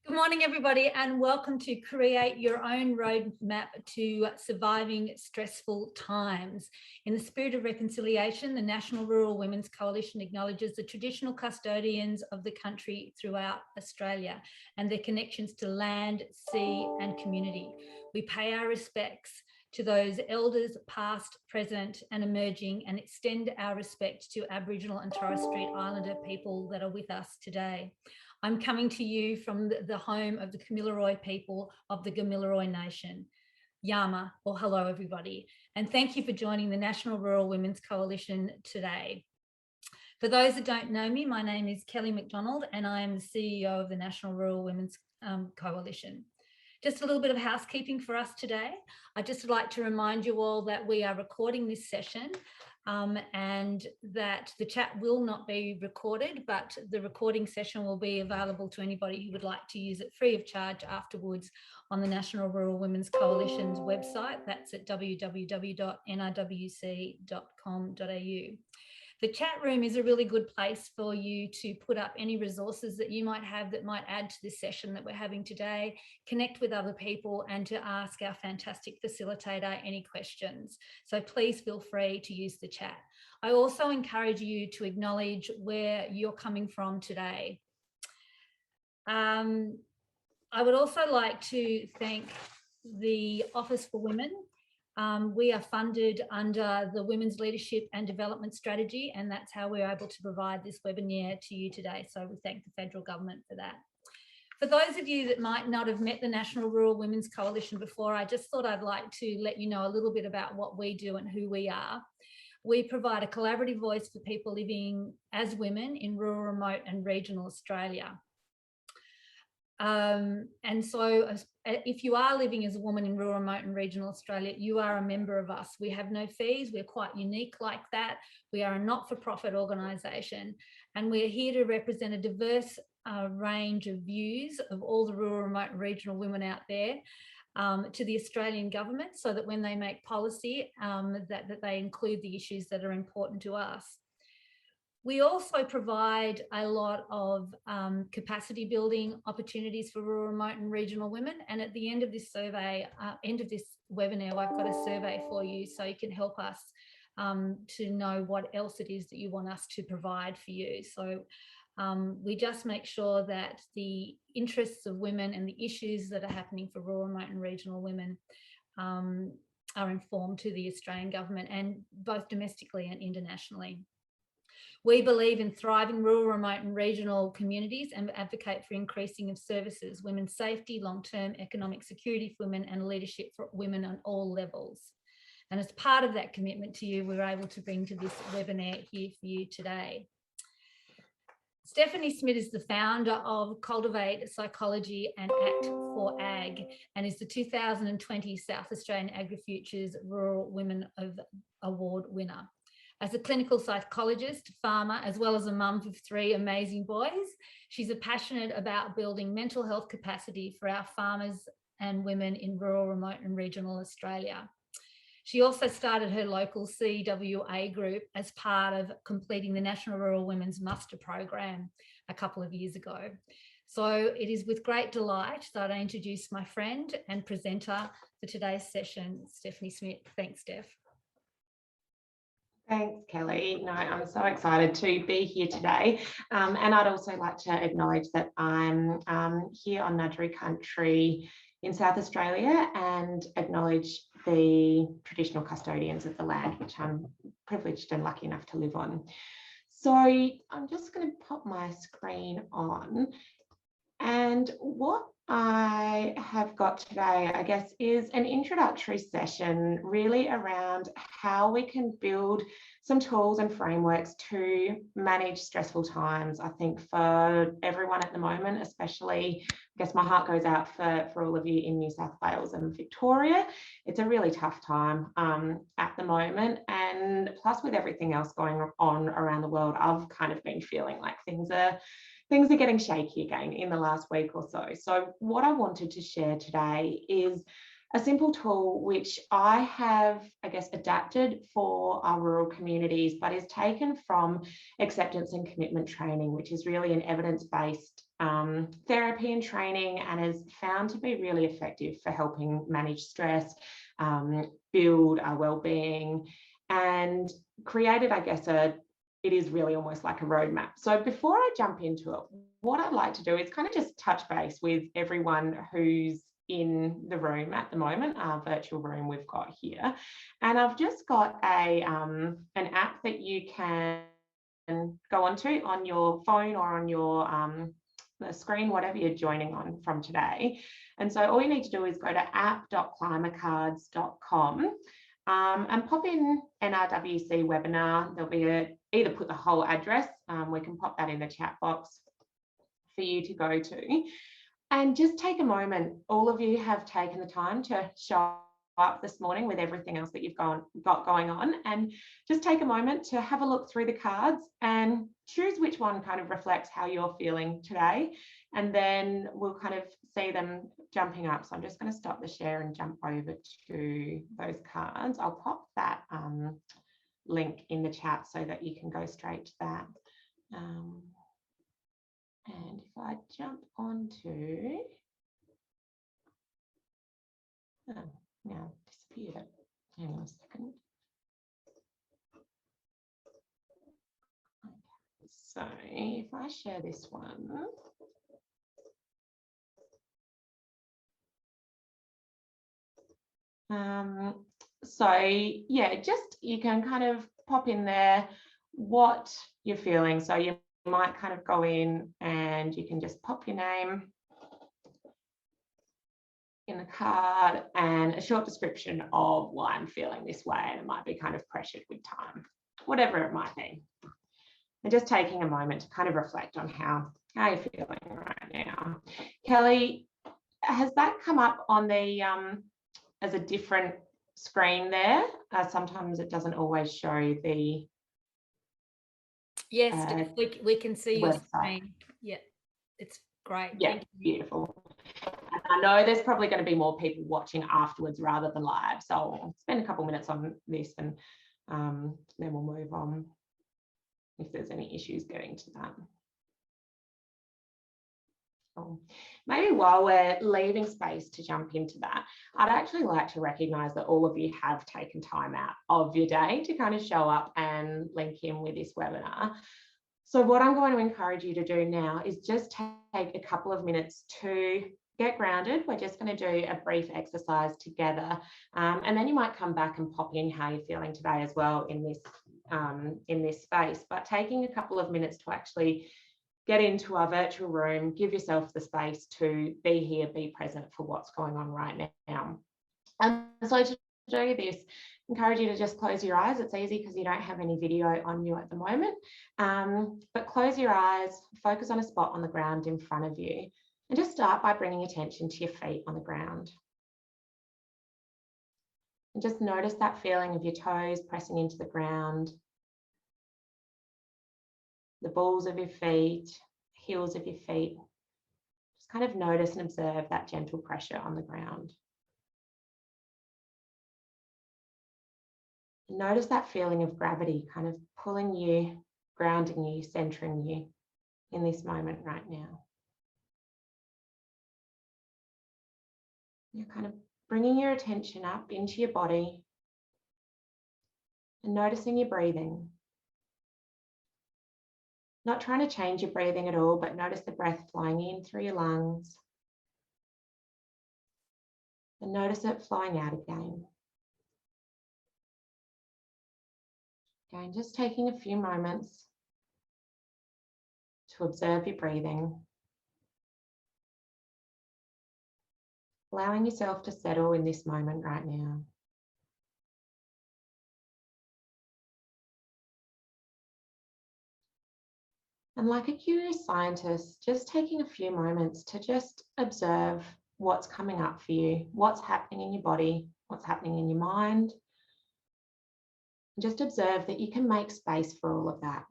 Good morning, everybody, and welcome to Create Your Own Roadmap to Surviving Stressful Times. In the spirit of reconciliation, the National Rural Women's Coalition acknowledges the traditional custodians of the country throughout Australia and their connections to land, sea, and community. We pay our respects to those elders past, present and emerging, and extend our respect to Aboriginal and Torres Strait Islander people that are with us today. I'm coming to you from the home of the Kamilaroi people of the Kamilaroi Nation. Yama, or hello everybody, and thank you for joining the National Rural Women's Coalition today. For those that don't know me, my name is Kelly McDonald and I am the CEO of the National Rural Women's Coalition. Just a little bit of housekeeping for us today. I'd just like to remind you all that we are recording this session and that the chat will not be recorded, but the recording session will be available to anybody who would like to use it free of charge afterwards on the National Rural Women's Coalition's website. That's at www.nrwc.com.au. The chat room is a really good place for you to put up any resources that you might have that might add to this session that we're having today, connect with other people and to ask our fantastic facilitator any questions. So please feel free to use the chat. I also encourage you to acknowledge where you're coming from today. I would also like to thank the Office for Women. We are funded under the Women's Leadership and Development Strategy, and that's how we're able to provide this webinar to you today. So we thank the federal government for that. For those of you that might not have met the National Rural Women's Coalition before, I just thought I'd like to let you know a little bit about what we do and who we are. We provide a collaborative voice for people living as women in rural, remote and regional Australia. And so if you are living as a woman in rural, remote and regional Australia, you are a member of us. We have no fees. We're quite unique like that. We are a not-for-profit organisation and we're here to represent a diverse range of views of all the rural, remote and regional women out there to the Australian government so that when they make policy, that they include the issues that are important to us. We also provide a lot of capacity building opportunities for rural, remote and regional women. And at the end of this survey, end of this webinar, I've got a survey for you so you can help us to know what else it is that you want us to provide for you. So we just make sure that the interests of women and the issues that are happening for rural, remote and regional women are informed to the Australian government and both domestically and internationally. We believe in thriving rural, remote and regional communities and advocate for increasing of services, women's safety, long-term economic security for women and leadership for women on all levels. And as part of that commitment to you, we were able to bring to this webinar here for you today. Stephanie Smith is the founder of Cultivate Psychology and Act for Ag and is the 2020 South Australian AgriFutures Rural Women of Award winner. As a clinical psychologist, farmer, as well as a mum of 3 amazing boys, she's passionate about building mental health capacity for our farmers and women in rural, remote and regional Australia. She also started her local CWA group as part of completing the National Rural Women's Muster Program a couple of years ago. So it is with great delight that I introduce my friend and presenter for today's session, Stephanie Smith. Thanks, Steph. Thanks, Kelly. No, I'm so excited to be here today. And I'd also like to acknowledge that I'm here on Nudgee country in South Australia and acknowledge the traditional custodians of the land, which I'm privileged and lucky enough to live on. So I'm just going to pop my screen on. And what I have got today, I guess, is an introductory session really around how we can build some tools and frameworks to manage stressful times. I think for everyone at the moment, especially, I guess my heart goes out for all of you in New South Wales and Victoria. It's a really tough time at the moment. And plus with everything else going on around the world, I've kind of been feeling like things are getting shaky again in the last week or so. So what I wanted to share today is a simple tool which I have, I guess, adapted for our rural communities, but is taken from acceptance and commitment training, which is really an evidence-based therapy and training, and is found to be really effective for helping manage stress, build our well-being, and created, I guess, it is really almost like a roadmap. So before I jump into it, what I'd like to do is kind of just touch base with everyone who's in the room at the moment, our virtual room we've got here. And I've just got an app that you can go onto on your phone or on your the screen, whatever you're joining on from today. And so all you need to do is go to app.climacards.com and pop in NRWC webinar. There'll be either put the whole address, we can pop that in the chat box for you to go to. And just take a moment. All of you have taken the time to show up this morning with everything else that you've got going on, and just take a moment to have a look through the cards and choose which one kind of reflects how you're feeling today. And then we'll kind of see them jumping up. So I'm just going to stop the share and jump over to those cards. I'll pop that link in the chat so that you can go straight to that. And if I jump onto, now disappeared. Hang on a second. Okay. So if I share this one, so yeah, just you can kind of pop in there what you're feeling. So you might kind of go in and you can just pop your name in the card and a short description of why I'm feeling this way, and it might be kind of pressured with time, whatever it might be. And just taking a moment to kind of reflect on how you're feeling right now. Kelly, has that come up on the as a different screen there? Sometimes it doesn't always show the Yes, we can see your screen. Yeah, it's great. Yeah, beautiful. And I know there's probably going to be more people watching afterwards rather than live, so I'll spend a couple of minutes on this and then we'll move on if there's any issues getting to that. Maybe while we're leaving space to jump into that, I'd actually like to recognise that all of you have taken time out of your day to kind of show up and link in with this webinar. So what I'm going to encourage you to do now is just take a couple of minutes to get grounded. We're just going to do a brief exercise together, and then you might come back and pop in how you're feeling today as well in this space. But taking a couple of minutes to actually get into our virtual room, give yourself the space to be here, be present for what's going on right now. And so to do this, encourage you to just close your eyes. It's easy because you don't have any video on you at the moment, but close your eyes, focus on a spot on the ground in front of you, and just start by bringing attention to your feet on the ground. And just notice that feeling of your toes pressing into the ground, the balls of your feet, heels of your feet. Just kind of notice and observe that gentle pressure on the ground. Notice that feeling of gravity kind of pulling you, grounding you, centering you in this moment right now. You're kind of bringing your attention up into your body and noticing your breathing. Not trying to change your breathing at all, but notice the breath flowing in through your lungs. And notice it flowing out again. Again, just taking a few moments to observe your breathing. Allowing yourself to settle in this moment right now. And like a curious scientist, just taking a few moments to just observe what's coming up for you, what's happening in your body, what's happening in your mind. And just observe that you can make space for all of that.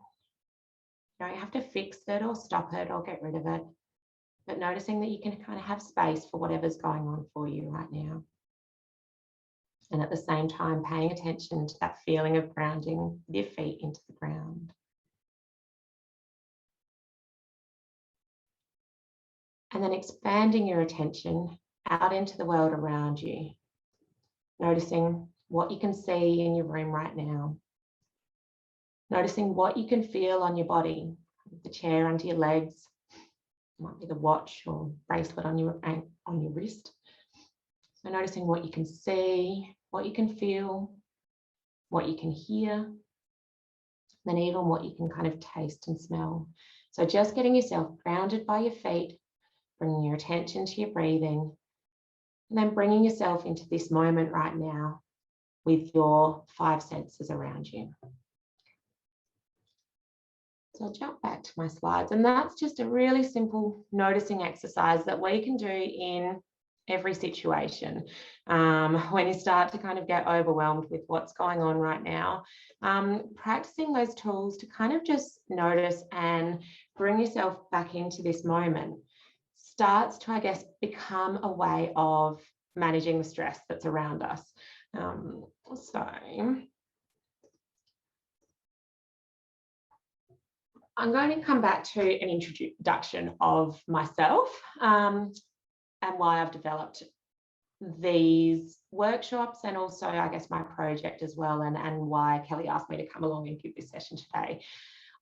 You don't have to fix it or stop it or get rid of it, but noticing that you can kind of have space for whatever's going on for you right now. And at the same time, paying attention to that feeling of grounding with your feet into the ground. And then expanding your attention out into the world around you, noticing what you can see in your room right now, noticing what you can feel on your body, the chair under your legs, might be the watch or bracelet on your wrist. So noticing what you can see, what you can feel, what you can hear, then even what you can kind of taste and smell. So just getting yourself grounded by your feet, bringing your attention to your breathing, and then bringing yourself into this moment right now with your 5 senses around you. So I'll jump back to my slides, and that's just a really simple noticing exercise that we can do in every situation. When you start to kind of get overwhelmed with what's going on right now, practicing those tools to kind of just notice and bring yourself back into this moment starts to, I guess, become a way of managing the stress that's around us. So I'm going to come back to an introduction of myself and why I've developed these workshops, and also, I guess, my project as well, and why Kelly asked me to come along and give this session today.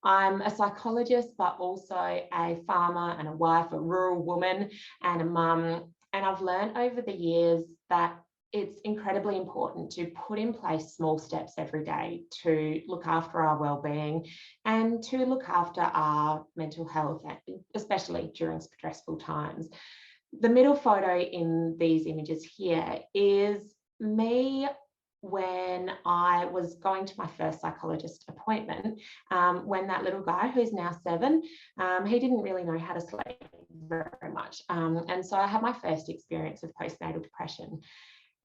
I'm a psychologist, but also a farmer and a wife, a rural woman and a mum. And I've learned over the years that it's incredibly important to put in place small steps every day to look after our well-being and to look after our mental health, especially during stressful times. The middle photo in these images here is me when I was going to my first psychologist appointment, when that little guy, who's now 7, he didn't really know how to sleep very much. And so I had my first experience of postnatal depression.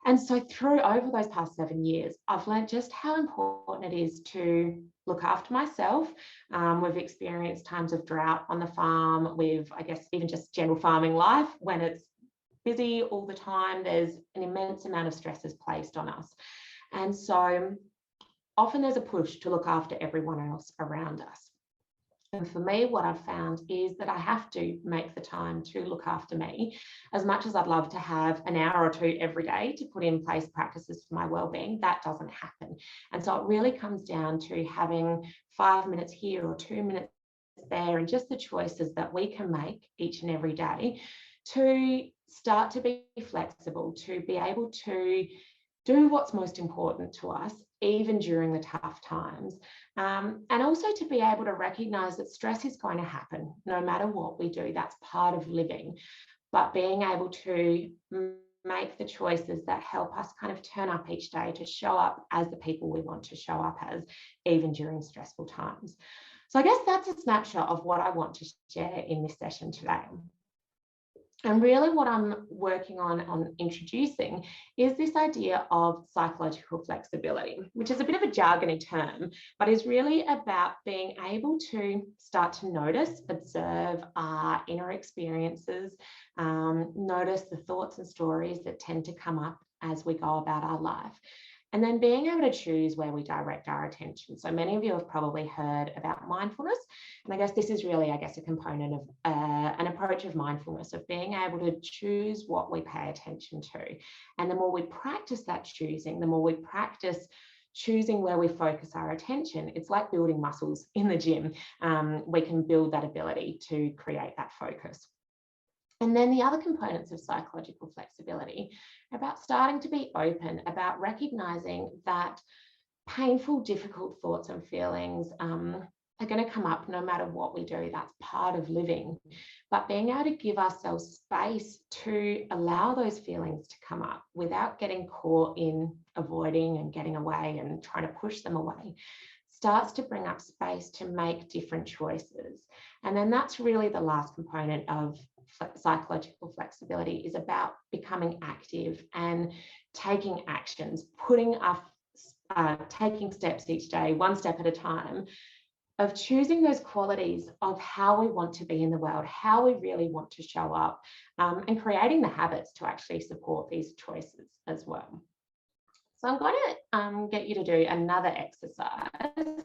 And so over those past 7 years, I've learned just how important it is to look after myself. We've experienced times of drought on the farm with, I guess, even just general farming life. When it's busy all the time, there's an immense amount of stress is placed on us. And so often there's a push to look after everyone else around us. And for me, what I've found is that I have to make the time to look after me. As much as I'd love to have an hour or 2 every day to put in place practices for my well-being, that doesn't happen. And so it really comes down to having 5 minutes here or 2 minutes there, and just the choices that we can make each and every day to start to be flexible, to be able to do what's most important to us, even during the tough times. And also to be able to recognize that stress is going to happen no matter what we do. That's part of living. But being able to make the choices that help us kind of turn up each day to show up as the people we want to show up as, even during stressful times. So I guess that's a snapshot of what I want to share in this session today. And really what I'm working on introducing is this idea of psychological flexibility, which is a bit of a jargony term, but is really about being able to start to notice, observe our inner experiences, notice the thoughts and stories that tend to come up as we go about our life. And then being able to choose where we direct our attention. So many of you have probably heard about mindfulness. And I guess this is really, a component of an approach of mindfulness, of being able to choose what we pay attention to. And the more we practice that choosing, the more we practice choosing where we focus our attention, it's like building muscles in the gym. We can build that ability to create that focus. And then the other components of psychological flexibility are about starting to be open, about recognizing that painful, difficult thoughts and feelings are going to come up no matter what we do. That's part of living. But being able to give ourselves space to allow those feelings to come up without getting caught in avoiding and getting away and trying to push them away starts to bring up space to make different choices. And then that's really the last component of psychological flexibility, is about becoming active and taking actions, taking steps each day, one step at a time, of choosing those qualities of how we want to be in the world, how we really want to show up, and creating the habits to actually support these choices as well. So I'm going to get you to do another exercise,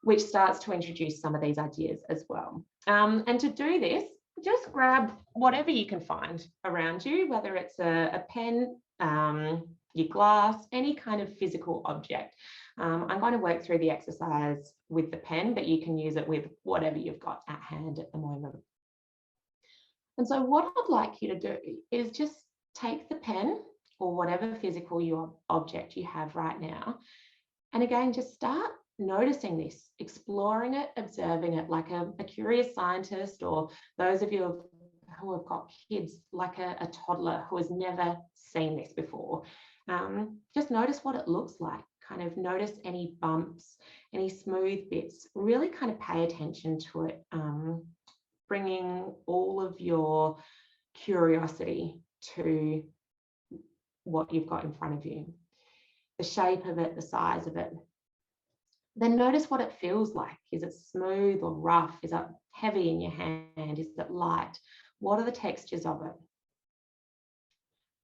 which starts to introduce some of these ideas as well. And to do this, just grab whatever you can find around you, whether it's a pen, your glass, any kind of physical object. I'm going to work through the exercise with the pen, but you can use it with whatever you've got at hand at the moment. And so what I'd like you to do is just take the pen or whatever physical object you have right now, and again, just start noticing this, exploring it, observing it like a curious scientist, or those of you who have got kids, like a toddler who has never seen this before. Just notice what it looks like, kind of notice any bumps, any smooth bits, really kind of pay attention to it, bringing all of your curiosity to what you've got in front of you, the shape of it, the size of it. Then notice what it feels like. Is it smooth or rough? Is it heavy in your hand? Is it light? What are the textures of it?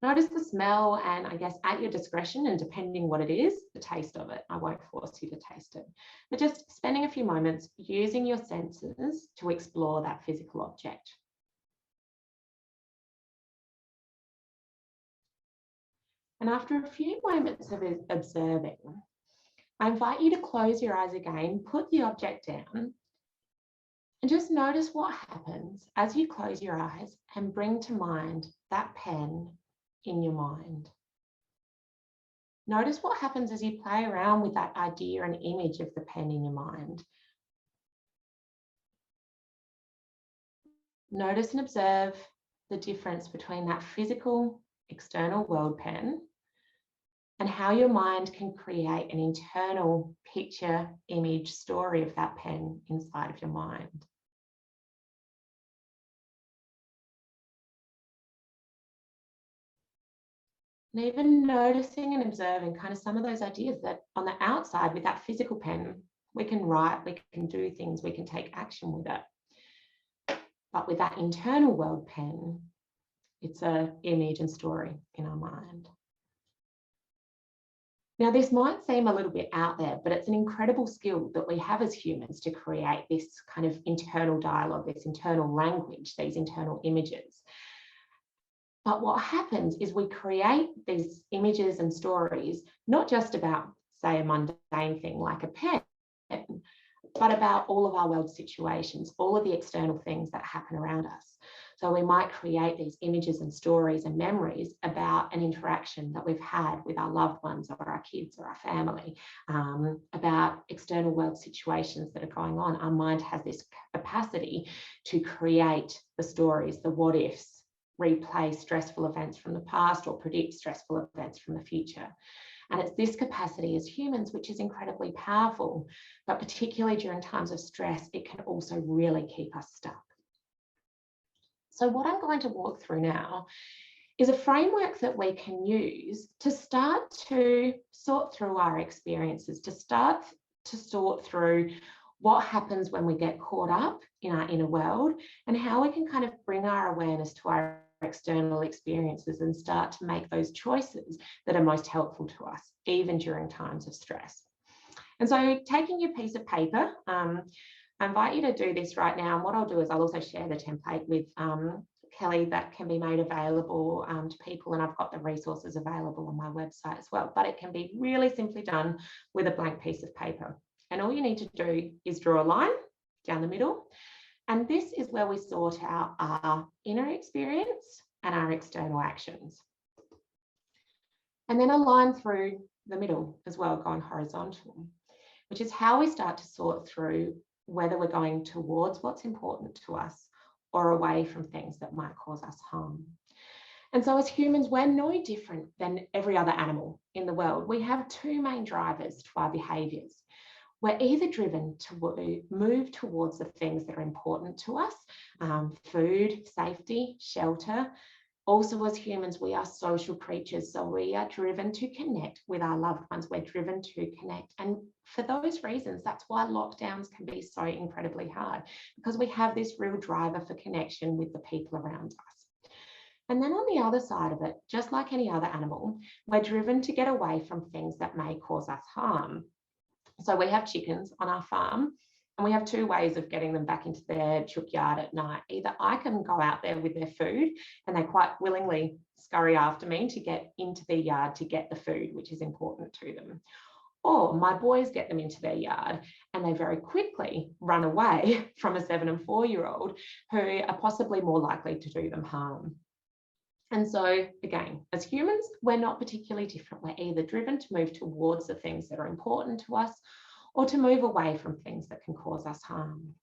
Notice the smell, and I guess at your discretion, and depending what it is, the taste of it. I won't force you to taste it, but just spending a few moments using your senses to explore that physical object. And after a few moments of observing, I invite you to close your eyes again, put the object down, and just notice what happens as you close your eyes and bring to mind that pen in your mind. Notice what happens as you play around with that idea and image of the pen in your mind. Notice and observe the difference between that physical external world pen and how your mind can create an internal picture, image, story of that pen inside of your mind. And even noticing and observing kind of some of those ideas that on the outside with that physical pen, we can write, we can do things, we can take action with it. But with that internal world pen, it's an image and story in our mind. Now, this might seem a little bit out there, but it's an incredible skill that we have as humans to create this kind of internal dialogue, this internal language, these internal images. But what happens is we create these images and stories, not just about, say, a mundane thing like a pen, but about all of our world situations, all of the external things that happen around us. So we might create these images and stories and memories about an interaction that we've had with our loved ones or our kids or our family, about external world situations that are going on. Our mind has this capacity to create the stories, the what ifs, replay stressful events from the past or predict stressful events from the future. And it's this capacity as humans, which is incredibly powerful, but particularly during times of stress, it can also really keep us stuck. So what I'm going to walk through now is a framework that we can use to start to sort through our experiences, to start to sort through what happens when we get caught up in our inner world and how we can kind of bring our awareness to our external experiences and start to make those choices that are most helpful to us, even during times of stress. And so taking your piece of paper, I invite you to do this right now. And what I'll do is I'll also share the template with Kelly that can be made available to people. And I've got the resources available on my website as well. But it can be really simply done with a blank piece of paper. And all you need to do is draw a line down the middle. And this is where we sort out our inner experience and our external actions. And then a line through the middle as well, going horizontal, which is how we start to sort through whether we're going towards what's important to us or away from things that might cause us harm. And so as humans, we're no different than every other animal in the world. We have two main drivers to our behaviours. We're either driven to move towards the things that are important to us, food, safety, shelter. Also, as humans, we are social creatures, so we are driven to connect with our loved ones. We're driven to connect. And for those reasons, that's why lockdowns can be so incredibly hard, because we have this real driver for connection with the people around us. And then on the other side of it, just like any other animal, we're driven to get away from things that may cause us harm. So we have chickens on our farm, and we have two ways of getting them back into their chook yard at night. Either I can go out there with their food, and they quite willingly scurry after me to get into their yard to get the food, which is important to them. Or my boys get them into their yard, and they very quickly run away from a 7 and 4-year-old who are possibly more likely to do them harm. And so again, as humans, we're not particularly different. We're either driven to move towards the things that are important to us, or to move away from things that can cause us harm.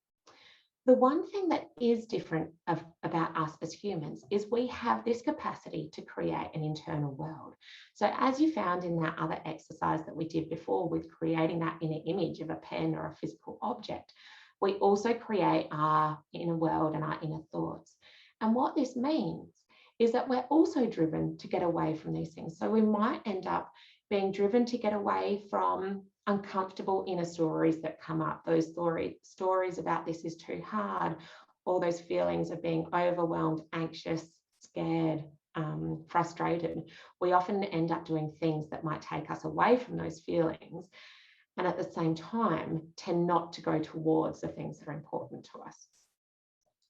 The one thing that is different about us as humans is we have this capacity to create an internal world. So as you found in that other exercise that we did before with creating that inner image of a pen or a physical object, we also create our inner world and our inner thoughts. And what this means is that we're also driven to get away from these things. So we might end up being driven to get away from uncomfortable inner stories that come up, those stories about this is too hard, all those feelings of being overwhelmed, anxious, scared, frustrated. We often end up doing things that might take us away from those feelings, and at the same time tend not to go towards the things that are important to us.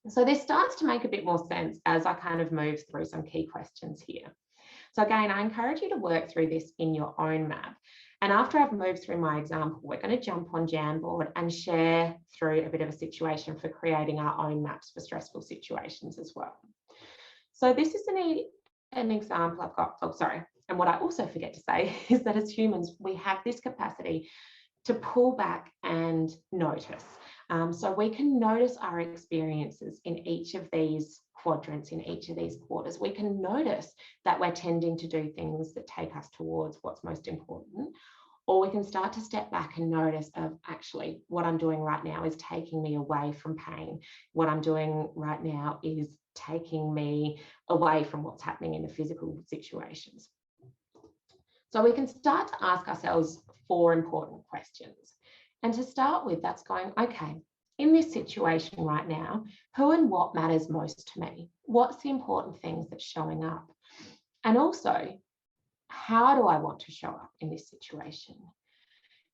So this starts to make a bit more sense as I kind of move through some key questions here. So again, I encourage you to work through this in your own map. And after I've moved through my example, we're going to jump on Jamboard and share through a bit of a situation for creating our own maps for stressful situations as well. So this is an example I've got. Oh, sorry. And what I also forget to say is that as humans, we have this capacity to pull back and notice. So we can notice our experiences in each of these quadrants, in each of these quarters. We can notice that we're tending to do things that take us towards what's most important, or we can start to step back and notice of actually what I'm doing right now is taking me away from pain. What I'm doing right now is taking me away from what's happening in the physical situations. So we can start to ask ourselves 4 important questions. And to start with, that's going, okay, in this situation right now, who and what matters most to me? What's the important things that's showing up? And also, how do I want to show up in this situation?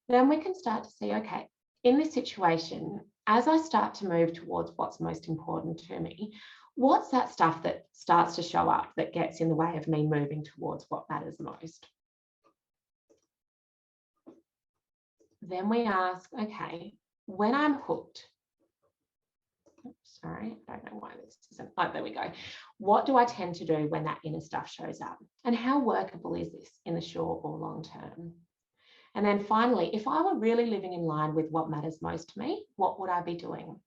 Then we can start to see, okay, in this situation, as I start to move towards what's most important to me, what's that stuff that starts to show up that gets in the way of me moving towards what matters most? Then we ask, okay, when I'm hooked, sorry, I don't know why this isn't, oh, there we go. What do I tend to do when that inner stuff shows up? And how workable is this in the short or long term? And then finally, if I were really living in line with what matters most to me, what would I be doing?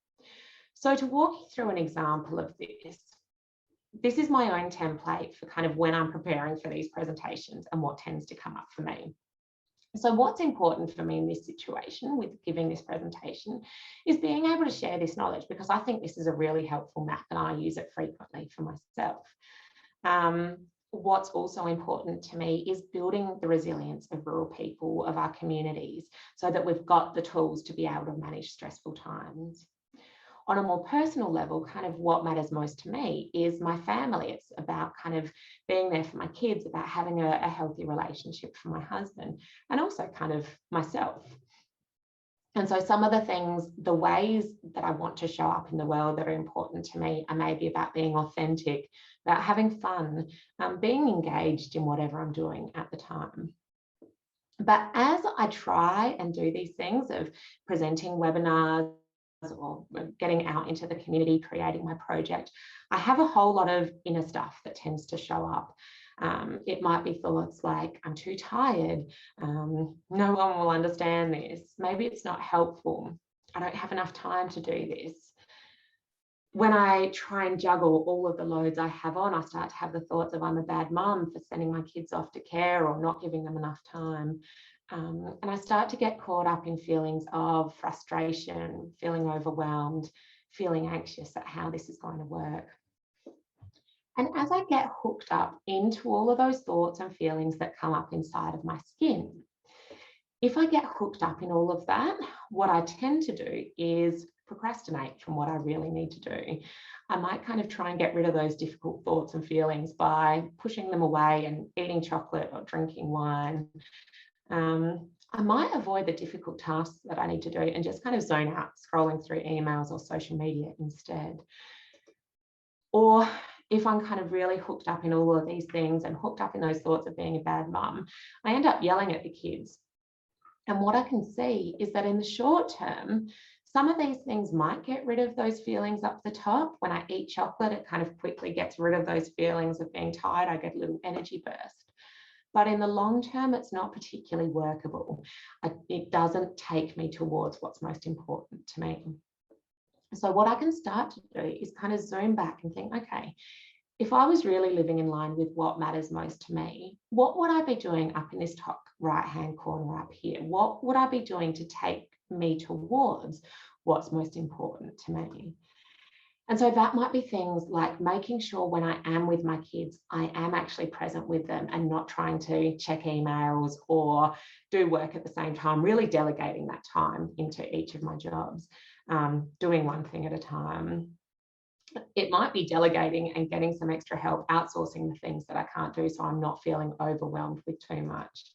So to walk you through an example of this is my own template for kind of when I'm preparing for these presentations and what tends to come up for me. So what's important for me in this situation with giving this presentation is being able to share this knowledge, because I think this is a really helpful map and I use it frequently for myself. What's also important to me is building the resilience of rural people, of our communities, so that we've got the tools to be able to manage stressful times. On a more personal level, kind of what matters most to me is my family. It's about kind of being there for my kids, about having a healthy relationship for my husband, and also kind of myself. And so some of the things, the ways that I want to show up in the world that are important to me are maybe about being authentic, about having fun, being engaged in whatever I'm doing at the time. But as I try and do these things of presenting webinars, or getting out into the community, creating my project, I have a whole lot of inner stuff that tends to show up. It might be thoughts like, I'm too tired, no one will understand this, maybe it's not helpful, I don't have enough time to do this. When I try and juggle all of the loads I have on, I start to have the thoughts of I'm a bad mum for sending my kids off to care or not giving them enough time. And I start to get caught up in feelings of frustration, feeling overwhelmed, feeling anxious at how this is going to work. And as I get hooked up into all of those thoughts and feelings that come up inside of my skin, if I get hooked up in all of that, what I tend to do is procrastinate from what I really need to do. I might kind of try and get rid of those difficult thoughts and feelings by pushing them away and eating chocolate or drinking wine. I might avoid the difficult tasks that I need to do and just kind of zone out, scrolling through emails or social media instead. Or if I'm kind of really hooked up in all of these things and hooked up in those thoughts of being a bad mum, I end up yelling at the kids. And what I can see is that in the short term, some of these things might get rid of those feelings up the top. When I eat chocolate, it kind of quickly gets rid of those feelings of being tired. I get a little energy burst. But in the long term, it's not particularly workable. It doesn't take me towards what's most important to me. So what I can start to do is kind of zoom back and think, okay, if I was really living in line with what matters most to me, what would I be doing up in this top right-hand corner up here? What would I be doing to take me towards what's most important to me? And so that might be things like making sure when I am with my kids, I am actually present with them and not trying to check emails or do work at the same time, really delegating that time into each of my jobs, doing one thing at a time. It might be delegating and getting some extra help, outsourcing the things that I can't do so I'm not feeling overwhelmed with too much.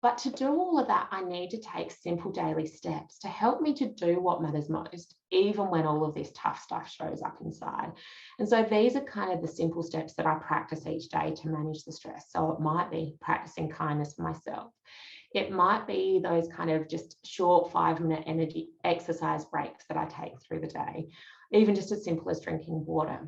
But to do all of that, I need to take simple daily steps to help me to do what matters most, even when all of this tough stuff shows up inside. And so these are kind of the simple steps that I practice each day to manage the stress. So it might be practicing kindness for myself. It might be those kind of just short 5-minute energy exercise breaks that I take through the day, even just as simple as drinking water.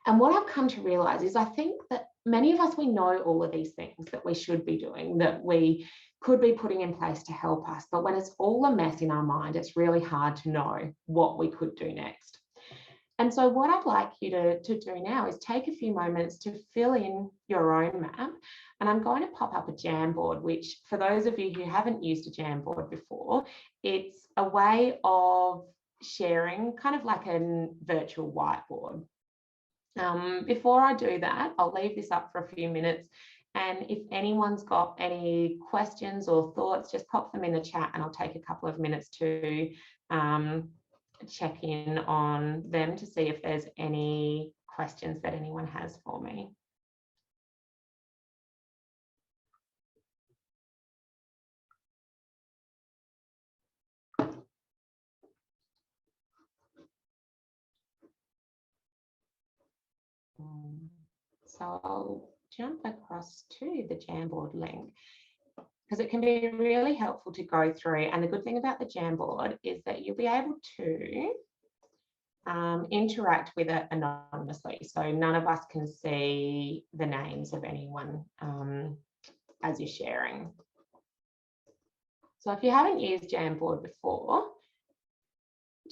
And what I've come to realize is I think that many of us, we know all of these things that we should be doing, that we could be putting in place to help us. But when it's all a mess in our mind, it's really hard to know what we could do next. And so what I'd like you to do now is take a few moments to fill in your own map. And I'm going to pop up a Jamboard, which for those of you who haven't used a Jamboard before, it's a way of sharing, kind of like a virtual whiteboard. Before I do that, I'll leave this up for a few minutes. And if anyone's got any questions or thoughts, just pop them in the chat and I'll take a couple of minutes to check in on them to see if there's any questions that anyone has for me. So I'll jump across to the Jamboard link because it can be really helpful to go through. And the good thing about the Jamboard is that you'll be able to interact with it anonymously. So none of us can see the names of anyone as you're sharing. So if you haven't used Jamboard before,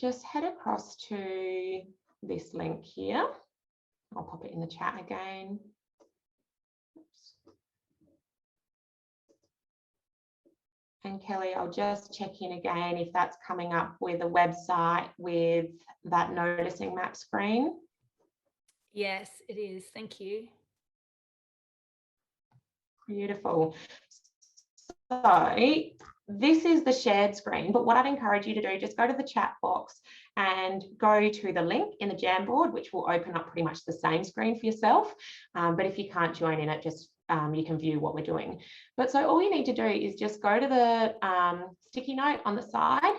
just head across to this link here. I'll pop it in the chat again. Oops. And Kelly, I'll just check in again if that's coming up with a website with that noticing map screen. Yes, it is. Thank you. Beautiful. So this is the shared screen, but what I'd encourage you to do, just go to the chat box and go to the link in the Jamboard, which will open up pretty much the same screen for yourself. But if you can't join in it, just you can view what we're doing. But so all you need to do is just go to the sticky note on the side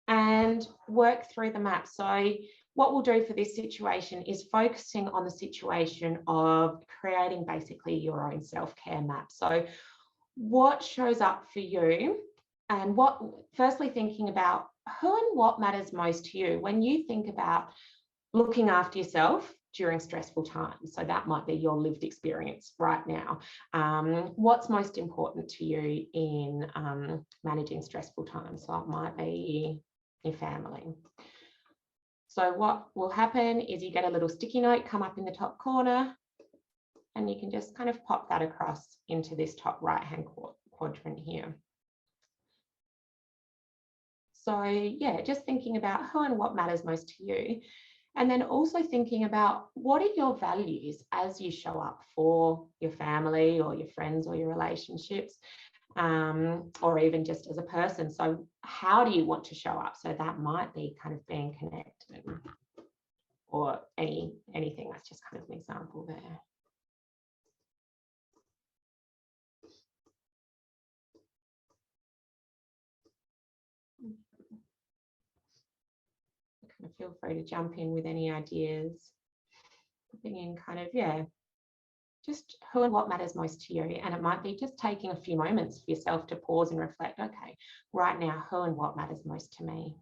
and work through the map. So what we'll do for this situation is focusing on the situation of creating basically your own self-care map. So what shows up for you, and what, firstly, thinking about who and what matters most to you when you think about looking after yourself during stressful times. So that might be your lived experience right now. What's most important to you in managing stressful times? So it might be your family. So what will happen is you get a little sticky note come up in the top corner, and you can just kind of pop that across into this top right-hand quadrant here. So yeah, just thinking about who and what matters most to you. And then also thinking about what are your values as you show up for your family or your friends or your relationships. or even just as a person. So how do you want to show up? So that might be kind of being connected, or anything. That's just kind of an example there. Kind of feel free to jump in with any ideas. Putting in kind of, yeah, just who and what matters most to you. And it might be just taking a few moments for yourself to pause and reflect, okay, right now, who and what matters most to me?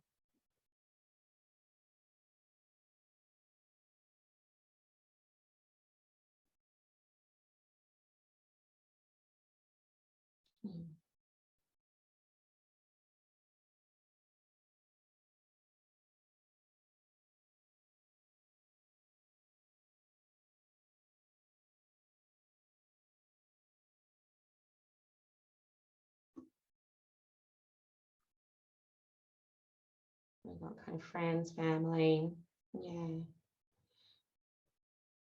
We've got kind of friends, family, yeah,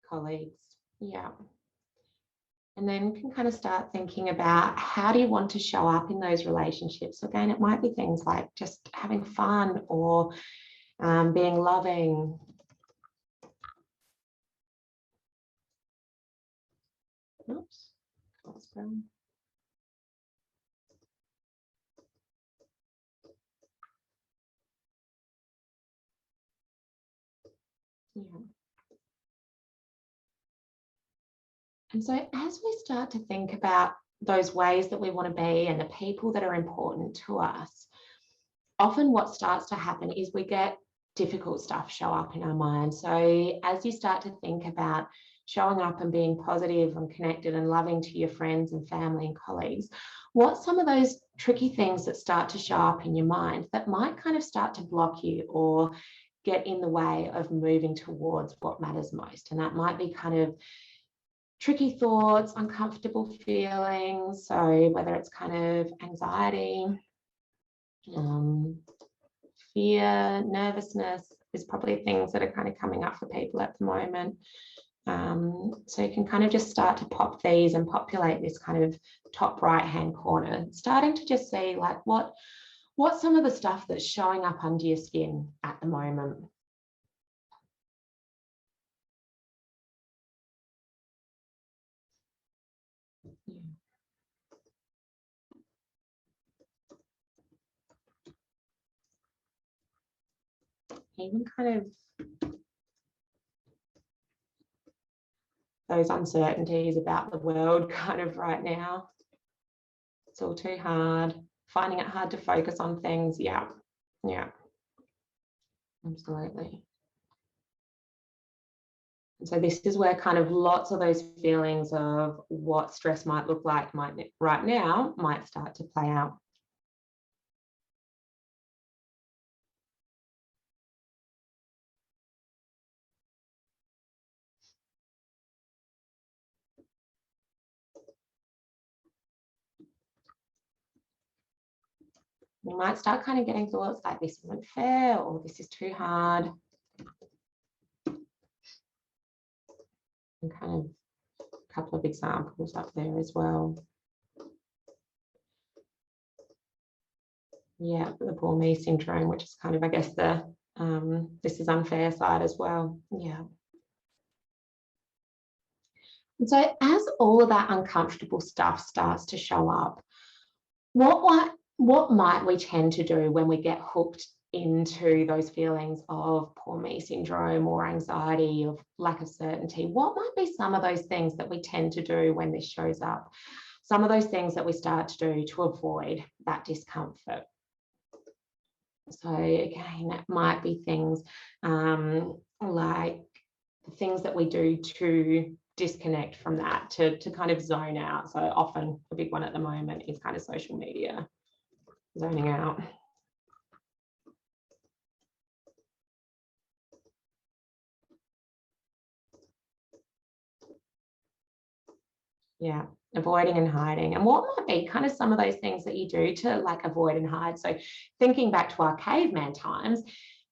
colleagues, yeah. And then can kind of start thinking about how do you want to show up in those relationships. So again, it might be things like just having fun, or being loving. Oops, that's brown. Yeah. And so as we start to think about those ways that we want to be and the people that are important to us, often what starts to happen is we get difficult stuff show up in our mind. So as you start to think about showing up and being positive and connected and loving to your friends and family and colleagues, what's some of those tricky things that start to show up in your mind that might kind of start to block you or get in the way of moving towards what matters most? And that might be kind of tricky thoughts, uncomfortable feelings. So whether it's kind of anxiety, fear, nervousness is probably things that are kind of coming up for people at the moment. So you can kind of just start to pop these and populate this kind of top right hand corner, starting to just see like what's some of the stuff that's showing up under your skin at the moment. Yeah. Even kind of those uncertainties about the world kind of right now. It's all too hard, finding it hard to focus on things. Yeah, absolutely. And so this is where kind of lots of those feelings of what stress might look like right now might start to play out. You might start kind of getting thoughts like this isn't fair, or this is too hard. And kind of a couple of examples up there as well. Yeah, the poor me syndrome, which is kind of, I guess, the this is unfair side as well. Yeah. And so as all of that uncomfortable stuff starts to show up, what might we tend to do when we get hooked into those feelings of poor me syndrome or anxiety, of lack of certainty? What might be some of those things that we tend to do when this shows up? Some of those things that we start to do to avoid that discomfort. So again, that might be things like the things that we do to disconnect from that, to kind of zone out. So often a big one at the moment is kind of social media, zoning out. Yeah, avoiding and hiding. And what might be kind of some of those things that you do to like avoid and hide? So thinking back to our caveman times,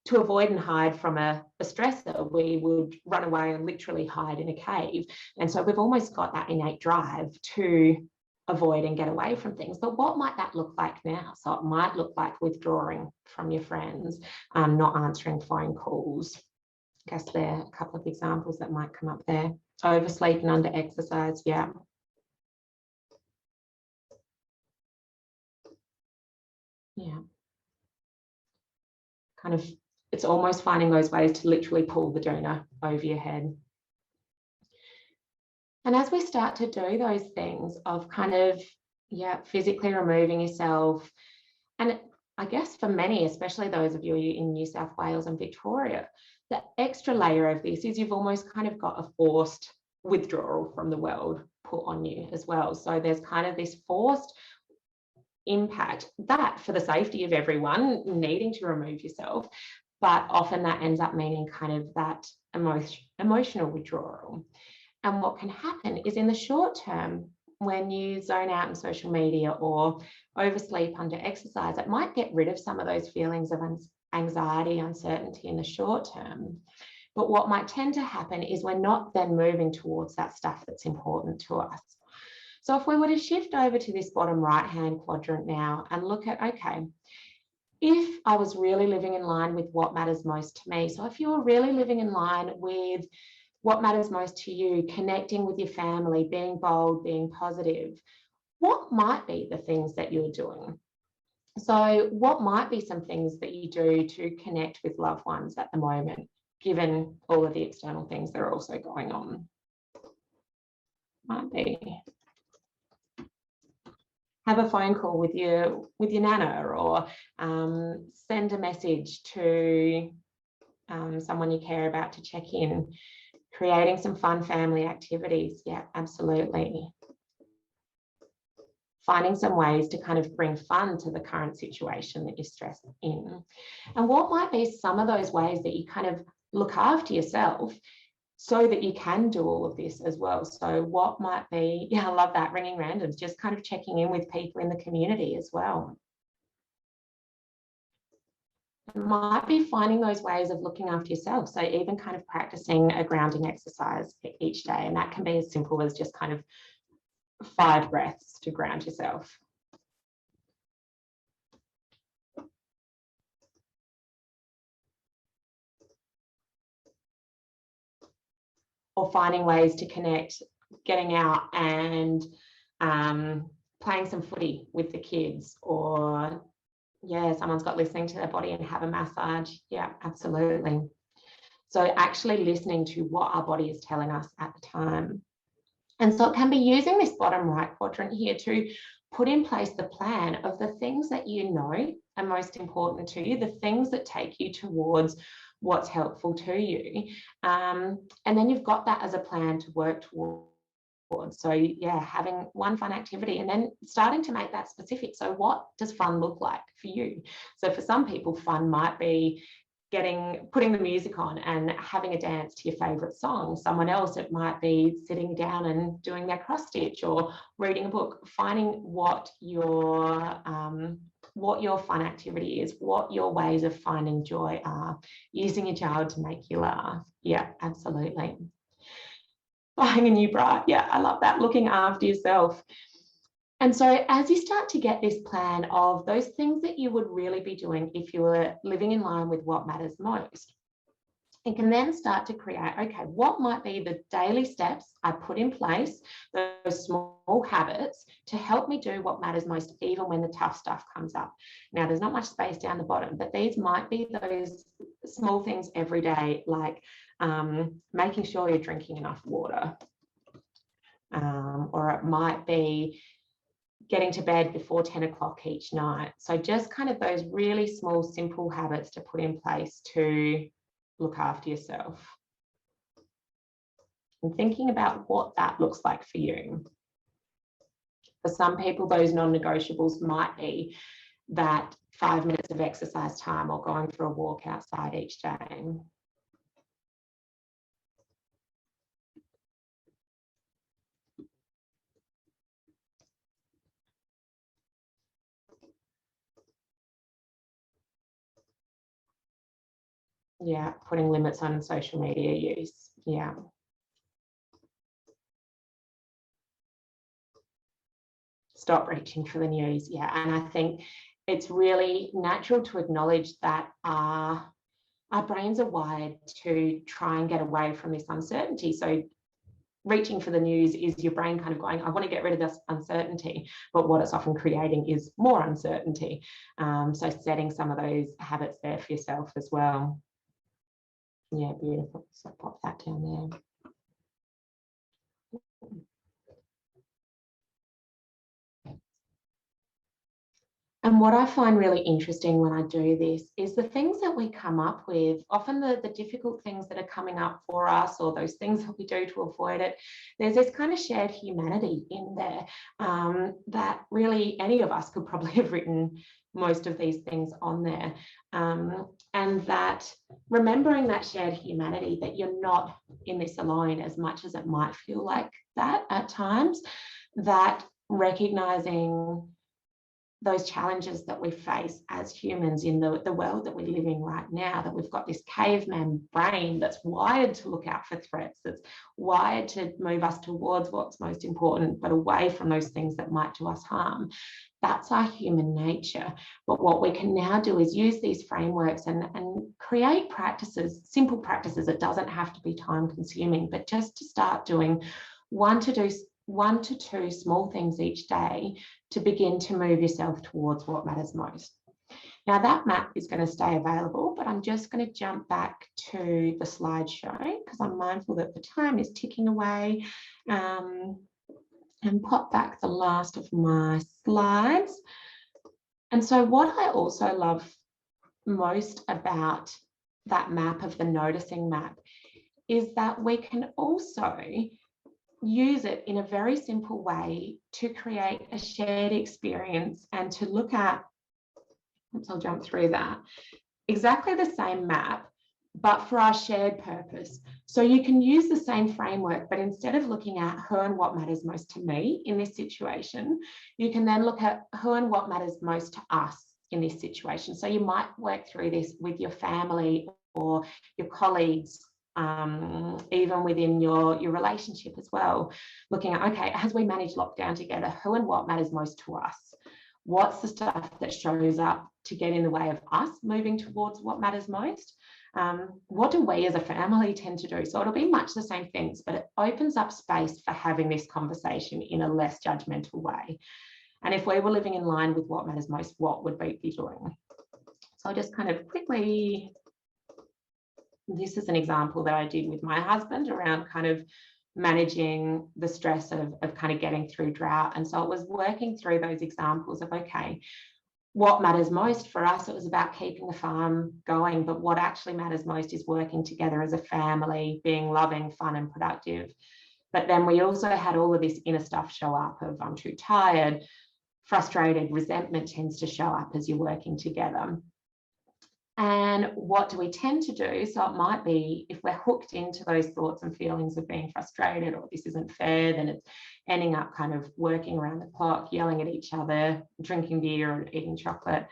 to avoid and hide from a stressor, we would run away and literally hide in a cave. And so we've almost got that innate drive to avoid and get away from things. But what might that look like now? So it might look like withdrawing from your friends, not answering phone calls. I guess there are a couple of examples that might come up there. Oversleep and under exercise, yeah. Yeah. Kind of, it's almost finding those ways to literally pull the doona over your head. And as we start to do those things of kind of, yeah, physically removing yourself, and I guess for many, especially those of you in New South Wales and Victoria, the extra layer of this is you've almost kind of got a forced withdrawal from the world put on you as well. So there's kind of this forced impact that for the safety of everyone needing to remove yourself, but often that ends up meaning kind of that emotional withdrawal. And what can happen is in the short term, when you zone out in social media or oversleep under exercise, it might get rid of some of those feelings of anxiety, uncertainty in the short term. But what might tend to happen is we're not then moving towards that stuff that's important to us. So if we were to shift over to this bottom right-hand quadrant now and look at, okay, if I was really living in line with what matters most to me, so if you were really living in line with what matters most to you, connecting with your family, being bold, being positive, what might be the things that you're doing? So what might be some things that you do to connect with loved ones at the moment, given all of the external things that are also going on? Might be have a phone call with your nana, or send a message to someone you care about to check in. Creating some fun family activities. Yeah, absolutely. Finding some ways to kind of bring fun to the current situation that you're stressed in. And what might be some of those ways that you kind of look after yourself so that you can do all of this as well? So what might be, yeah, I love that, ringing randoms, just kind of checking in with people in the community as well. Might be finding those ways of looking after yourself. So even kind of practicing a grounding exercise each day. And that can be as simple as just kind of 5 breaths to ground yourself. Or finding ways to connect, getting out and playing some footy with the kids, or yeah, someone's got listening to their body and have a massage. Yeah, absolutely. So actually listening to what our body is telling us at the time. And so it can be using this bottom right quadrant here to put in place the plan of the things that you know are most important to you, the things that take you towards what's helpful to you. And then you've got that as a plan to work towards. So yeah, having one fun activity and then starting to make that specific. So what does fun look like for you? So for some people, fun might be putting the music on and having a dance to your favorite song. Someone else, it might be sitting down and doing their cross stitch or reading a book. Finding what your fun activity is, what your ways of finding joy are. Using your child to make you laugh. Yeah, absolutely. Buying a new bra. Yeah, I love that. Looking after yourself. And so as you start to get this plan of those things that you would really be doing if you were living in line with what matters most, you can then start to create, okay, what might be the daily steps I put in place, those small habits to help me do what matters most, even when the tough stuff comes up. Now, there's not much space down the bottom, but these might be those small things every day, like making sure you're drinking enough water. Or it might be getting to bed before 10 o'clock each night. So just kind of those really small, simple habits to put in place to look after yourself. And thinking about what that looks like for you. For some people, those non-negotiables might be that 5 minutes of exercise time or going for a walk outside each day. Yeah, putting limits on social media use. Yeah. stop reaching for the news. Yeah, and I think it's really natural to acknowledge that our brains are wired to try and get away from this uncertainty. So reaching for the news is your brain kind of going, I want to get rid of this uncertainty, but what it's often creating is more uncertainty. So setting some of those habits there for yourself as well. Yeah, beautiful. So pop that down there. And what I find really interesting when I do this is the things that we come up with, often the difficult things that are coming up for us, or those things that we do to avoid it. There's this kind of shared humanity in there that really any of us could probably have written most of these things on there. And that remembering that shared humanity, that you're not in this alone, as much as it might feel like that at times, that recognizing those challenges that we face as humans in the world that we're living right now, that we've got this caveman brain that's wired to look out for threats, that's wired to move us towards what's most important, but away from those things that might do us harm. That's our human nature. But what we can now do is use these frameworks and create practices, simple practices. It doesn't have to be time consuming, but just to start doing one to two small things each day to begin to move yourself towards what matters most. Now that map is going to stay available, but I'm just going to jump back to the slideshow because I'm mindful that the time is ticking away, and pop back the last of my slides. And so what I also love most about that map, of the noticing map, is that we can also use it in a very simple way to create a shared experience and to look at, I'll jump through that, exactly the same map, but for our shared purpose. So you can use the same framework, but instead of looking at who and what matters most to me in this situation, you can then look at who and what matters most to us in this situation. So you might work through this with your family or your colleagues, even within your relationship as well, looking at, okay, as we manage lockdown together, who and what matters most to us? What's the stuff that shows up to get in the way of us moving towards what matters most? What do we as a family tend to do? So it'll be much the same things, but it opens up space for having this conversation in a less judgmental way. And if we were living in line with what matters most, what would we be doing? So I'll just kind of quickly, this is an example that I did with my husband around kind of managing the stress of kind of getting through drought. And so it was working through those examples of, okay, what matters most for us, it was about keeping the farm going, but what actually matters most is working together as a family, being loving, fun and productive. But then we also had all of this inner stuff show up of, I'm too tired, frustrated, resentment tends to show up as you're working together. And what do we tend to do? So it might be, if we're hooked into those thoughts and feelings of being frustrated or this isn't fair, then it's ending up kind of working around the clock, yelling at each other, drinking beer or eating chocolate.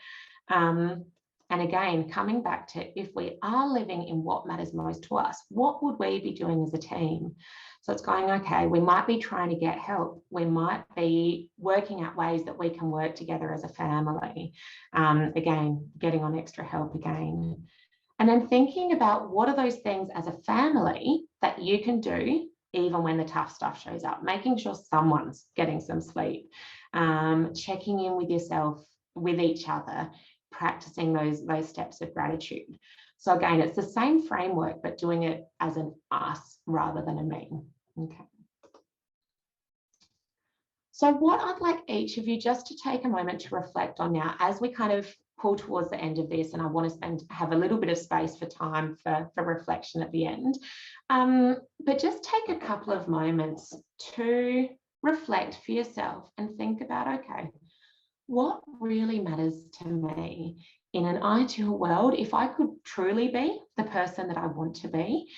And again, coming back to, if we are living in what matters most to us, what would we be doing as a team? So it's going, okay, we might be trying to get help. We might be working out ways that we can work together as a family. Again, getting on extra help again. And then thinking about what are those things as a family that you can do even when the tough stuff shows up, making sure someone's getting some sleep, checking in with yourself, with each other, practicing those steps of gratitude. So again, it's the same framework, but doing it as an us rather than a me. Okay. So what I'd like each of you just to take a moment to reflect on now, as we kind of pull towards the end of this, and I want to have a little bit of space for time for reflection at the end. But just take a couple of moments to reflect for yourself and think about, okay, what really matters to me in an ideal world? If I could truly be the person that I want to be,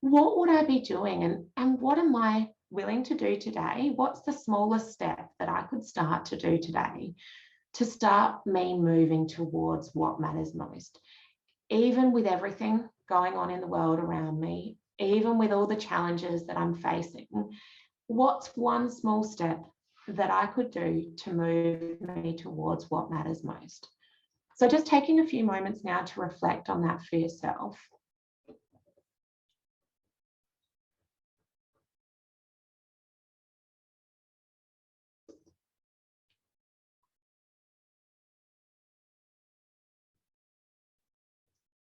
what would I be doing? And what am I willing to do today? What's the smallest step that I could start to do today to start me moving towards what matters most? Even with everything going on in the world around me, even with all the challenges that I'm facing, what's one small step that I could do to move me towards what matters most? So just taking a few moments now to reflect on that for yourself.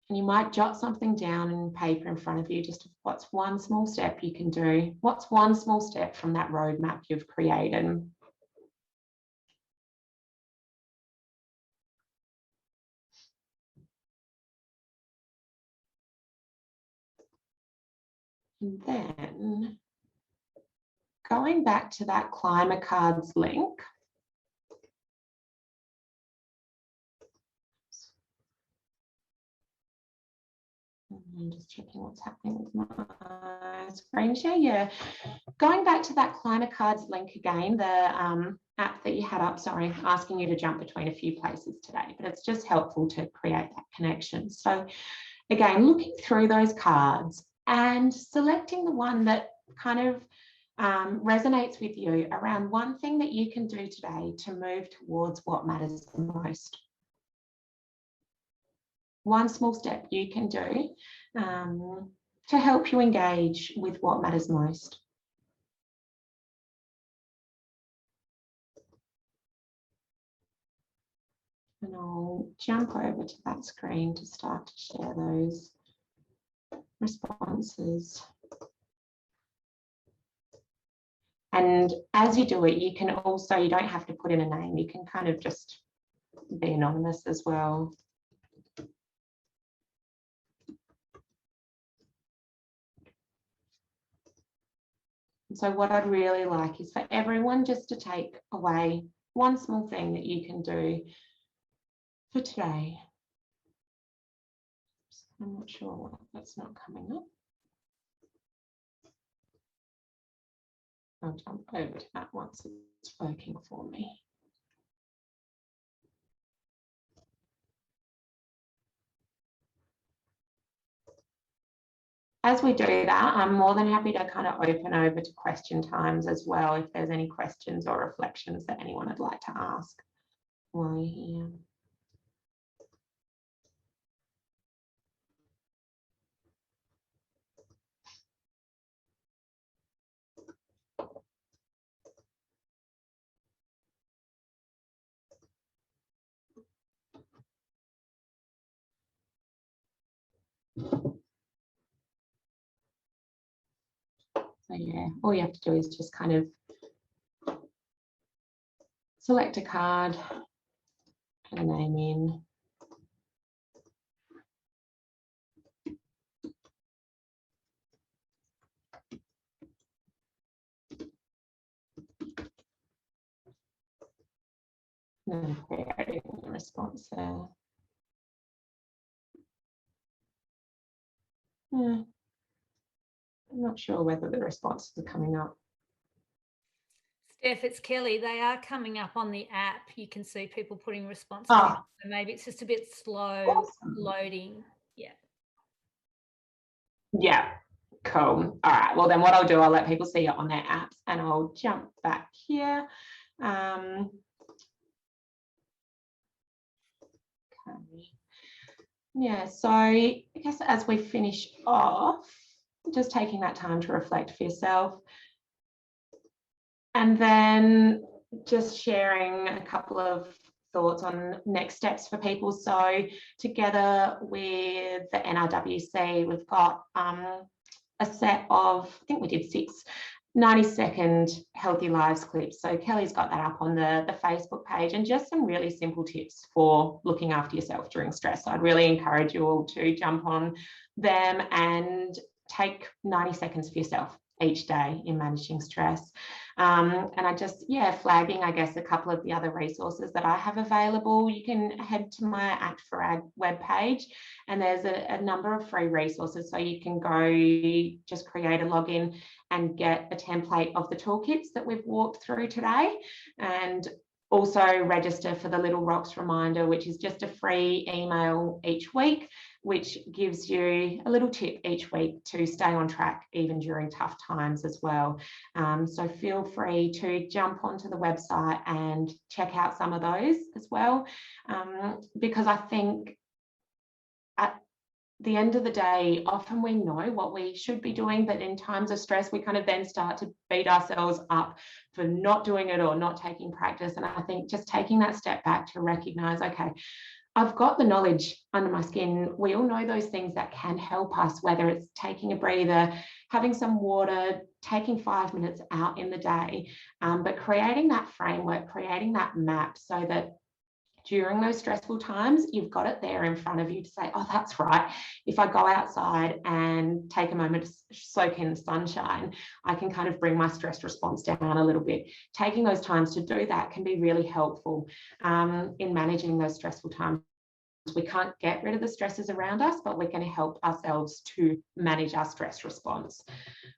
And you might jot something down in paper in front of you, just what's one small step you can do? What's one small step from that roadmap you've created? And then going back to that Climber Cards link, I'm just checking what's happening with my screen share. Yeah, going back to that Climber Cards link again, the app that you had up, sorry, asking you to jump between a few places today, but it's just helpful to create that connection. So again, looking through those cards and selecting the one that kind of resonates with you around one thing that you can do today to move towards what matters the most. One small step you can do to help you engage with what matters most. And I'll jump over to that screen to start to share those responses. And as you do it, you can also, you don't have to put in a name, you can kind of just be anonymous as well. So what I'd really like is for everyone just to take away one small thing that you can do for today. I'm not sure why that's not coming up. I'll jump over to that once it's working for me. As we do that, I'm more than happy to kind of open over to question times as well, if there's any questions or reflections that anyone would like to ask while you're here. So yeah, all you have to do is just kind of select a card, put a name in. And then creating a response there. Yeah. I'm not sure whether the responses are coming up. Steph, it's Kelly. They are coming up on the app. You can see people putting responses Oh. in. So maybe it's just a bit slow loading. Yeah. Yeah, cool. All right, well then what I'll do, I'll let people see it on their apps and I'll jump back here. Okay. Yeah, so I guess as we finish off, just taking that time to reflect for yourself. And then just sharing a couple of thoughts on next steps for people. So together with the NRWC, we've got a set of, I think we did 6 90-second healthy lives clips. So Kelly's got that up on the Facebook page, and just some really simple tips for looking after yourself during stress. So I'd really encourage you all to jump on them and take 90 seconds for yourself each day in managing stress. And I just, flagging, I guess, a couple of the other resources that I have available. You can head to my Act for Ag webpage, and there's a number of free resources. So you can go just create a login and get a template of the toolkits that we've walked through today, and also register for the Little Rocks reminder, which is just a free email each week which gives you a little tip each week to stay on track even during tough times as well. So feel free to jump onto the website and check out some of those as well, because I think at the end of the day, often we know what we should be doing, but in times of stress, we kind of then start to beat ourselves up for not doing it or not taking practice. And I think just taking that step back to recognize, okay, I've got the knowledge under my skin. We all know those things that can help us, whether it's taking a breather, having some water, taking 5 minutes out in the day, but creating that framework, creating that map so that during those stressful times, you've got it there in front of you to say, oh, that's right. If I go outside and take a moment to soak in the sunshine, I can kind of bring my stress response down a little bit. Taking those times to do that can be really helpful in managing those stressful times. We can't get rid of the stresses around us, but we're going to help ourselves to manage our stress response.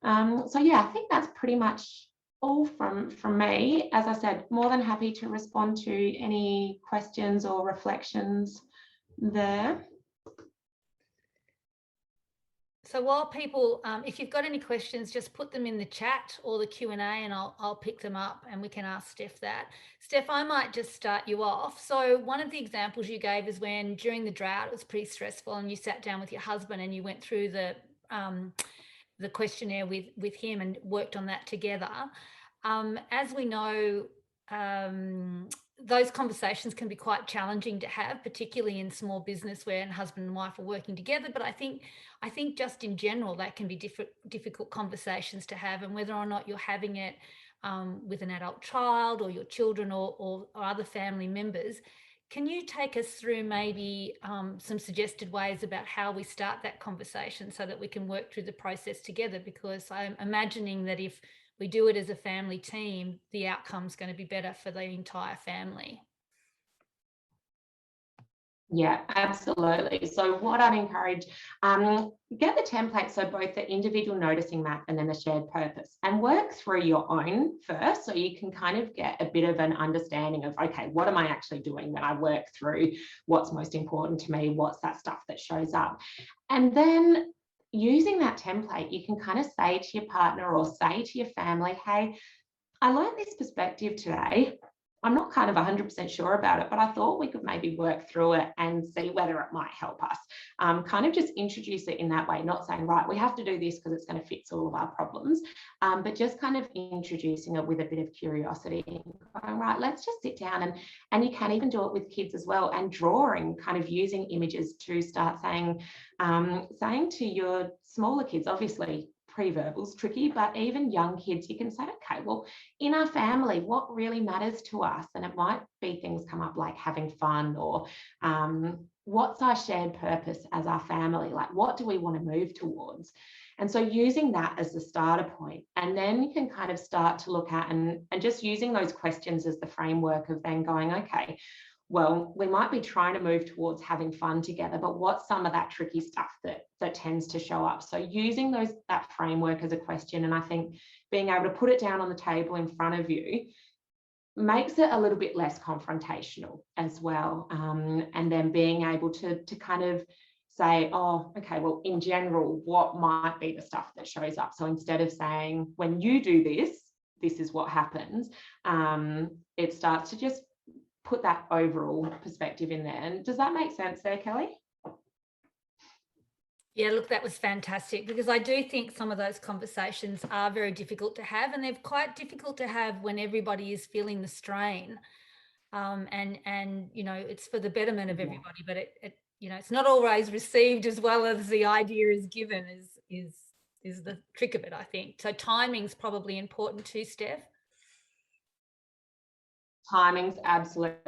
So yeah, I think that's pretty much all from me. As I said, more than happy to respond to any questions or reflections there. So while people, if you've got any questions, just put them in the chat or the Q&A and I'll pick them up and we can ask Steph that. Steph, I might just start you off. So one of the examples you gave is when during the drought, it was pretty stressful and you sat down with your husband and you went through the questionnaire with him and worked on that together. As we know, those conversations can be quite challenging to have, particularly in small business where husband and wife are working together. But I think just in general, that can be difficult conversations to have, and whether or not you're having it with an adult child or your children or other family members. Can you take us through maybe some suggested ways about how we start that conversation so that we can work through the process together? Because I'm imagining that if we do it as a family team, the outcome's going to be better for the entire family. Yeah, absolutely. So what I'd encourage, get the template, so both the individual noticing map and then the shared purpose, and work through your own first so you can kind of get a bit of an understanding of, okay, what am I actually doing when I work through what's most important to me, what's that stuff that shows up. And then using that template, you can kind of say to your partner or say to your family, hey, I learned this perspective today. I'm not kind of 100% sure about it, but I thought we could maybe work through it and see whether it might help us. Kind of just introduce it in that way, not saying, right, we have to do this because it's going to fix all of our problems, but just kind of introducing it with a bit of curiosity and going, right, let's just sit down, and you can even do it with kids as well, and drawing, kind of using images to start saying to your smaller kids, obviously, pre-verbal's tricky, but even young kids, you can say, okay, well, in our family, what really matters to us? And it might be things come up like having fun, or what's our shared purpose as our family? Like, what do we want to move towards? And so using that as the starter point, and then you can kind of start to look at and just using those questions as the framework of then going, okay, well, we might be trying to move towards having fun together, but what's some of that tricky stuff that tends to show up? So using that framework as a question, and I think being able to put it down on the table in front of you makes it a little bit less confrontational as well. And then being able to kind of say, oh, okay, well, in general, what might be the stuff that shows up? So instead of saying, when you do this, this is what happens, it starts to just put that overall perspective in there. And does that make sense there, Kelly? Yeah, look, that was fantastic, because I do think some of those conversations are very difficult to have, and they're quite difficult to have when everybody is feeling the strain. And you know, it's for the betterment of everybody, but it you know, it's not always received as well as the idea is given, is the trick of it, I think. So timing's probably important too, Steph. Timing's absolutely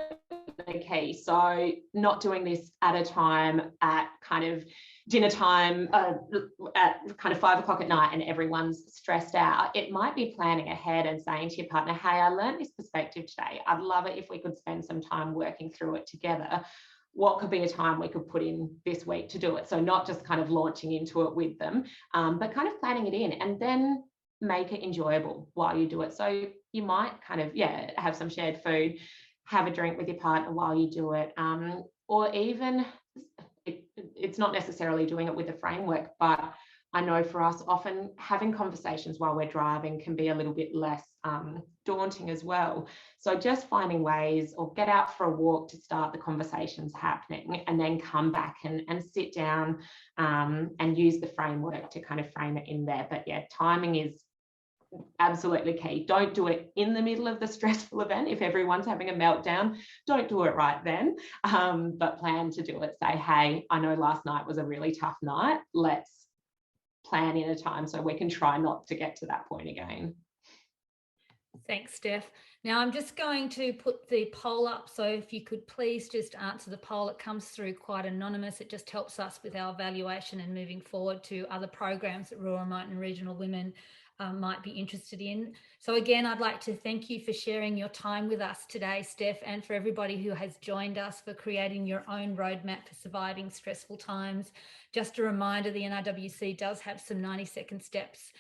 key. So not doing this at a time at kind of dinner time at kind of 5 o'clock at night and everyone's stressed out. It might be planning ahead and saying to your partner, hey, I learned this perspective today. I'd love it if we could spend some time working through it together. What could be a time we could put in this week to do it? So not just kind of launching into it with them, but kind of planning it in, and then make it enjoyable while you do it. So you might kind of, have some shared food, have a drink with your partner while you do it, or even it's not necessarily doing it with a framework, but I know for us, often having conversations while we're driving can be a little bit less daunting as well. So just finding ways, or get out for a walk to start the conversations happening, and then come back and sit down and use the framework to kind of frame it in there. But yeah, timing is absolutely key. Don't do it in the middle of the stressful event. If everyone's having a meltdown, don't do it right then, but plan to do it. Say, hey, I know last night was a really tough night. Let's plan in a time so we can try not to get to that point again. Thanks, Steph. Now I'm just going to put the poll up. So if you could please just answer the poll. It comes through quite anonymous. It just helps us with our evaluation and moving forward to other programs that rural, remote and regional women might be interested in. So again, I'd like to thank you for sharing your time with us today, Steph, and for everybody who has joined us for creating your own roadmap for surviving stressful times. Just a reminder, the NRWC does have some 90-second steps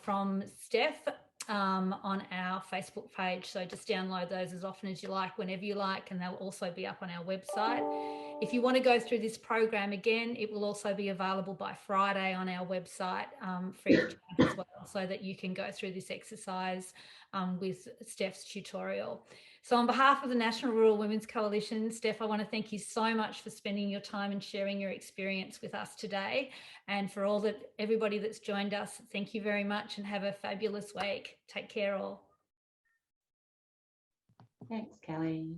from Steph on our Facebook page. So just download those as often as you like, whenever you like, and they'll also be up on our website. If you want to go through this program again, it will also be available by Friday on our website, free of charge as well, so that you can go through this exercise with Steph's tutorial. So on behalf of the National Rural Women's Coalition, Steph, I want to thank you so much for spending your time and sharing your experience with us today. And for everybody that's joined us, thank you very much and have a fabulous week. Take care all. Thanks, Kelly.